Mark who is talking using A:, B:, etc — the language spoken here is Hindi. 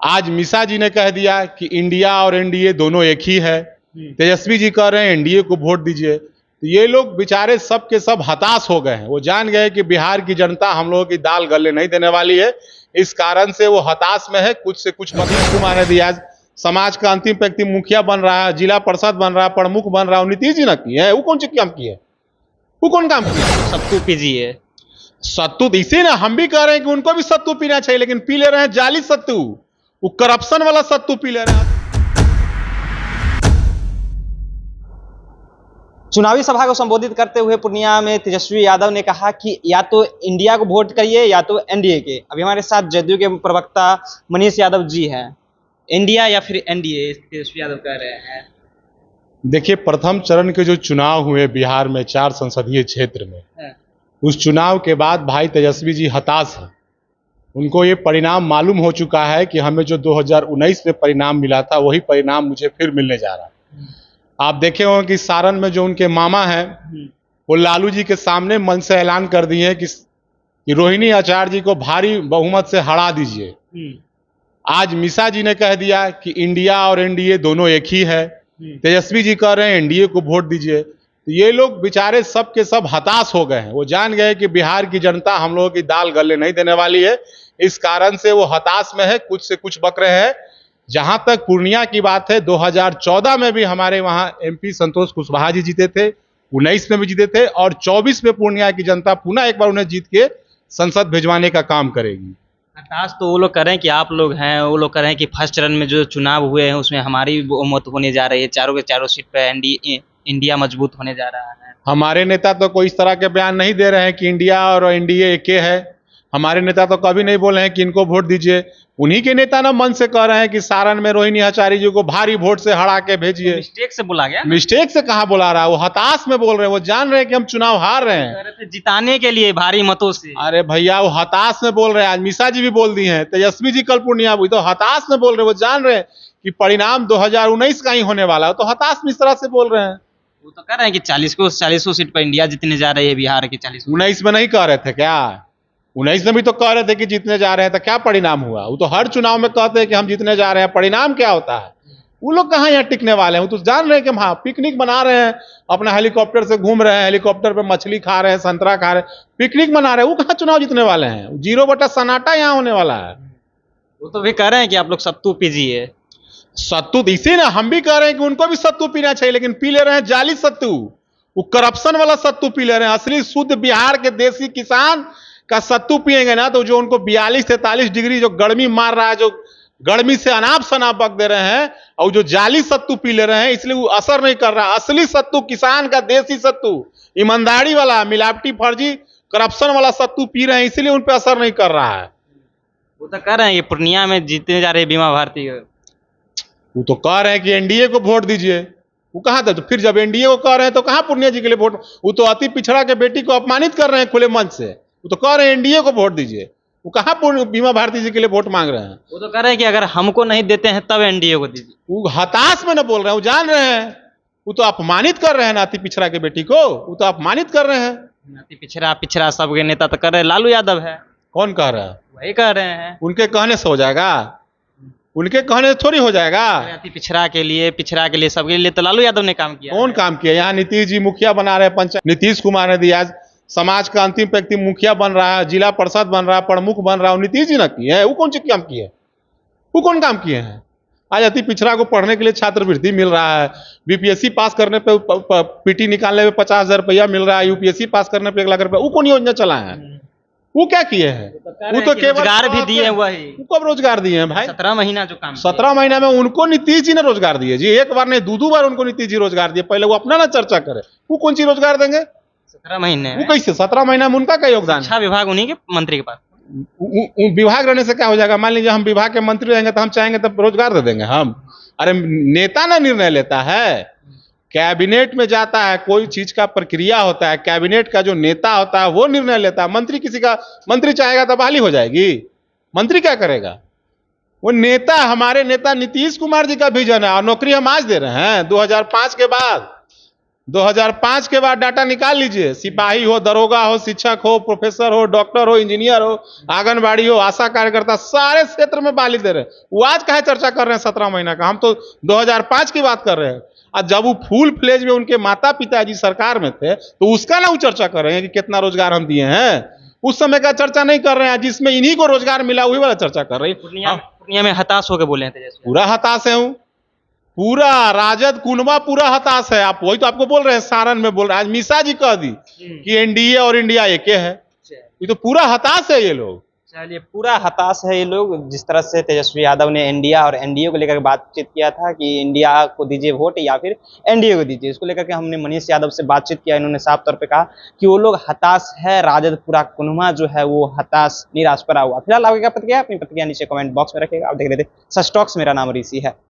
A: आज मिसा जी ने कह दिया कि इंडिया और एनडीए दोनों एक ही है। तेजस्वी जी कह रहे हैं एनडीए को वोट दीजिए। तो ये लोग बेचारे सब के सब हताश हो गए हैं। वो जान गए कि बिहार की जनता हम लोगों की दाल गले नहीं देने वाली है। इस कारण से वो हताश में है। कुछ से कुछ नीतीश कुमार ने दिया, समाज का अंतिम व्यक्ति मुखिया बन रहा है, जिला परिषद बन रहा है, प्रमुख बन रहा है। नीतीश जी ने किए हैं। वो कौन सी काम किए? वो कौन काम किया?
B: सत्तू पीजिए।
A: सत्तू इसी ना हम भी कह रहे हैं कि उनको भी सत्तू पीना चाहिए, लेकिन पी ले रहे हैं जाली सत्तू। वो करप्शन वाला सत्तू पी ले रहे हैं।
B: चुनावी सभा को संबोधित करते हुए पूर्णिया में तेजस्वी यादव ने कहा कि या तो इंडिया को वोट करिए या तो एनडीए के। अभी हमारे साथ जदयू के प्रवक्ता मनीष यादव जी हैं। इंडिया या फिर एनडीए, तेजस्वी यादव कह रहे हैं।
A: देखिए, प्रथम चरण के जो चुनाव हुए बिहार में 4 संसदीय क्षेत्र में, उस चुनाव के बाद भाई तेजस्वी जी हताश हैं। उनको ये परिणाम मालूम हो चुका है कि हमें जो 2019 में परिणाम मिला था वही परिणाम मुझे फिर मिलने जा रहा है। आप देखे होंगे कि सारण में जो उनके मामा हैं वो लालू जी के सामने मन से ऐलान कर दिए हैं कि रोहिणी आचार्य जी को भारी बहुमत से हरा दीजिए। आज मिसा जी ने कह दिया कि इंडिया और एनडीए दोनों एक ही है। तेजस्वी जी कह रहे हैं एनडीए को वोट दीजिए। तो ये लोग बेचारे सब के सब हताश हो गए हैं। वो जान गए कि बिहार की जनता हम लोगों की दाल गले नहीं देने वाली है। इस कारण से वो हताश में है। कुछ से कुछ बक रहे हैं। जहां तक पूर्णिया की बात है, 2014 में भी हमारे वहां एमपी संतोष कुशवाहा जी जीते थे, 19 में भी जीते थे, और 24 में पूर्णिया की जनता पुनः एक बार उन्हें जीत के संसद भिजवाने का काम करेगी।
B: हताश तो वो लोग कह रहे हैं कि आप लोग हैं, वो लोग कह रहे हैं कि फर्स्ट चरण में जो चुनाव हुए हैं उसमें हमारी बहुमत होने जा रही है, चारों के चारों सीट पे इंडिया मजबूत होने जा रहा है।
A: हमारे नेता तो कोई इस तरह के बयान नहीं दे रहे हैं कि इंडिया और एनडीए एक है। हमारे नेता तो कभी नहीं बोले हैं कि इनको वोट दीजिए। उन्हीं के नेता ना मन से कह रहे हैं कि सारण में रोहिणी आचार्य जी को भारी वोट से हरा के भेजिए।
B: मिस्टेक से बोला गया।
A: मिस्टेक से कहाँ बोला रहा है? वो हताश में बोल रहे हैं। वो जान रहे हैं कि हम चुनाव हार रहे हैं।
B: जिताने के लिए भारी मतों से।
A: अरे भैया, वो हताश में बोल रहे हैं। आज मिसा जी भी बोल दी हैं, तेजस्वी जी कल पूर्णिया हुई, तो हताश में बोल रहे हैं। वो जान रहे हैं कि परिणाम 2019 का ही होने वाला है, तो हताश में इस तरह से बोल रहे हैं।
B: वो तो कह रहे हैं कि 40 सीट पर इंडिया जीतने जा रही है, बिहार की 40।
A: 19 में नहीं कह रहे थे क्या? 19 में भी तो कह रहे थे कि जीतने जा रहे हैं, तो क्या परिणाम हुआ? वो तो हर चुनाव में कहते हैं कि हम जीतने जा रहे हैं। परिणाम क्या होता है? वो लोग कहाँ यहाँ टिकने वाले हैं? वो तो जान रहे हैं कि हम हाँ पिकनिक बना रहे हैं, अपना हेलीकॉप्टर से घूम रहे हैं, हेलीकॉप्टर पे मछली खा रहे हैं, संतरा खा रहे हैं, पिकनिक मना रहे हैं। वो कहाँ चुनाव जीतने वाले हैं? 0 सन्नाटा यहाँ होने वाला है।
B: वो तो भी कह रहे हैं कि आप लोग सत्तू पीजिए।
A: सत्तू इसी ना हम भी कह रहे हैं कि उनको भी सत्तू पीना चाहिए, लेकिन पी ले रहे हैं जाली सत्तू। वो करप्शन वाला सत्तू पी ले रहे हैं। असली शुद्ध बिहार के देसी किसान का सत्तू पिएंगे ना, तो जो उनको 42-43 डिग्री जो गर्मी मार रहा है, जो गर्मी से अनाप शनाप बक दे रहे हैं, और जो जाली सत्तू पी ले रहे हैं, इसलिए वो असर नहीं कर रहा। असली सत्तू, किसान का देसी सत्तू, ईमानदारी वाला, मिलावटी फर्जी करप्शन वाला सत्तू पी रहे हैं, इसलिए उन पर असर नहीं कर रहा है।
B: वो तो कह रहे हैं कि पूर्णिया में जीतने जा रहे हैं बीमा भारती।
A: वो तो कह रहे हैं कि एनडीए को वोट दीजिए। वो कहाँ था? तो फिर जब एनडीए को कह रहे हैं तो कहाँ पूर्णिया जी के लिए वोट? वो तो अति पिछड़ा के बेटी को अपमानित कर रहे हैं खुले मंच से। वो तो कह रहे हैं एनडीए को वोट दीजिए। वो कहाँ बीमा भारती जी के लिए वोट मांग रहे हैं?
B: वो तो कह रहे हैं कि अगर हमको नहीं देते हैं तब एनडीए को दीजिए।
A: वो हताश में ना बोल रहे हैं। वो जान रहे हैं। वो तो अपमानित कर रहे हैं ना अति पिछड़ा के बेटी को। वो तो अपमानित कर रहे हैं।
B: अति पिछड़ा सबके नेता तो कर रहे हैं, लालू यादव है।
A: कौन कह रहा है?
B: वही कह रहे हैं।
A: उनके कहने से हो जाएगा? उनके कहने से थोड़ी हो जाएगा।
B: अति पिछड़ा के लिए सबके लिए तो लालू यादव ने काम किया।
A: कौन काम किया? यहाँ नीतीश जी मुखिया बना रहे हैं पंचायत। नीतीश कुमार ने दिया, समाज का अंतिम व्यक्ति मुखिया बन रहा है, जिला परिषद बन रहा है, प्रमुख बन रहा है। नीतीश जी ने किए हैं। वो कौन सी काम किए? वो कौन काम किए हैं? आज अति पिछड़ा को पढ़ने के लिए छात्रवृत्ति मिल रहा है। बीपीएससी पास करने पे पीटी निकालने में 50,000 रुपया मिल रहा है। यूपीएससी पास करने पे 1 लाख रुपया। वो कौन योजना चला है? वो क्या किए हैं? वो तो केवल
B: रोजगार भी दिए हैं। वही
A: कब रोजगार दिए हैं भाई?
B: 17 महीना जो काम
A: 17 महीना में उनको नीतीश जी ने रोजगार दिए जी। एक बार नहीं, 2 बार उनको नीतीश जी रोजगार दिए। पहले वो अपना ना चर्चा करे। वो कौन सी रोजगार देंगे?
B: 17 महीने।
A: वो कैसे 17 महीना में उनका क्या योगदान?
B: अच्छा, विभाग उन्हीं के मंत्री के पास।
A: विभाग रहने से क्या हो जाएगा? मान लीजिए हम विभाग के मंत्री रहेंगे तो हम चाहेंगे तब रोजगार दे देंगे हम? अरे नेता ना निर्णय लेता है, कैबिनेट में जाता है, कोई चीज का प्रक्रिया होता है, कैबिनेट का जो नेता होता है वो निर्णय लेता है। मंत्री चाहेगा तो बहाली हो जाएगी? मंत्री क्या करेगा? वो नेता, हमारे नेता नीतीश कुमार जी का विजन है, और नौकरी हम आज दे रहे हैं 2005 के बाद। 2005 के बाद डाटा निकाल लीजिए, सिपाही हो, दरोगा हो, शिक्षक हो, प्रोफेसर हो, डॉक्टर हो, इंजीनियर हो, आंगनबाड़ी हो, आशा कार्यकर्ता, सारे क्षेत्र में बहाली दे रहे हैं। वो आज काहे चर्चा कर रहे हैं 17 महीना का? हम तो 2005 की बात कर रहे हैं। और जब वो फुल फ्लेज में उनके माता पिताजी सरकार में थे तो उसका ना वो चर्चा कर रहे हैं कि कितना रोजगार हम दिए हैं। उस समय का चर्चा नहीं कर रहे हैं, जिसमें इन्हीं को रोजगार मिला वही वाला चर्चा कर रहे हैं।
B: पूर्णिया में हताश होकर बोले हैं तेजस्वी
A: पूरा हताश है हूँ, पूरा राजद कुनबा पूरा हताश है। आप वही तो आपको बोल रहे हैं, सारण में बोल रहे हैं, आज मिश्रा जी कह दी कि एनडीए और इंडिया एक है। ये तो पूरा हताश है ये लोग।
B: चलिए, पूरा हताश है ये लोग। जिस तरह से तेजस्वी यादव ने इंडिया और एनडीए को लेकर बातचीत किया था कि इंडिया को दीजिए वोट या फिर एनडीए को दीजिए, इसको लेकर के हमने मनीष यादव से बातचीत किया। इन्होंने साफ तौर पे कहा कि वो लोग हताश है, राजद पूरा कुनबा जो है वो हताश निराश पड़ा हुआ। फिलहाल आपकी क्या प्रतिक्रिया? अपनी प्रतिक्रिया नीचे कमेंट बॉक्स में रखेगा। आप देख रहे थे सच टॉक्स, मेरा नाम ऋषि है।